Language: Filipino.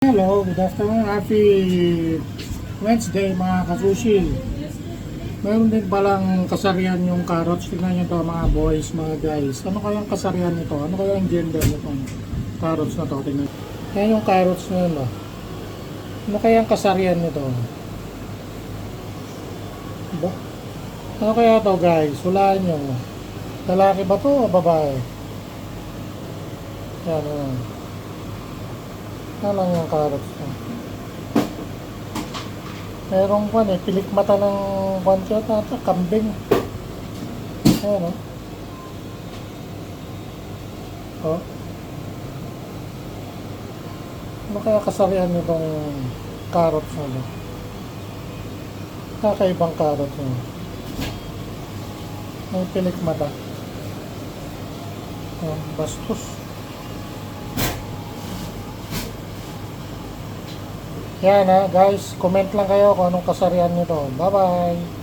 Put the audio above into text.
Hello, good afternoon. Happy Wednesday mga kasushi. Meron din palang kasarian yung carrots. Tingnan nyo to mga boys, mga guys. Ano kayang kasarian nito? Ano kayang gender nitong carrots na to? Tingnan. Yan yung carrots na yun. Ano kayang kasarian nito? Ba? Ano kaya to guys? Hulaan nyo. Lalaki ba to o babae? Yan o. Ano lang yung carrots na? Merong kwan pilik mata ng kwan siya, kambing. Ayan o. Oh. Ano kaya kasarian nitong carrots na ito? Kakaibang carrots na. May pilik mata. Oh, bastos. Yan guys, comment lang kayo kung anong kasarian nito. Bye bye!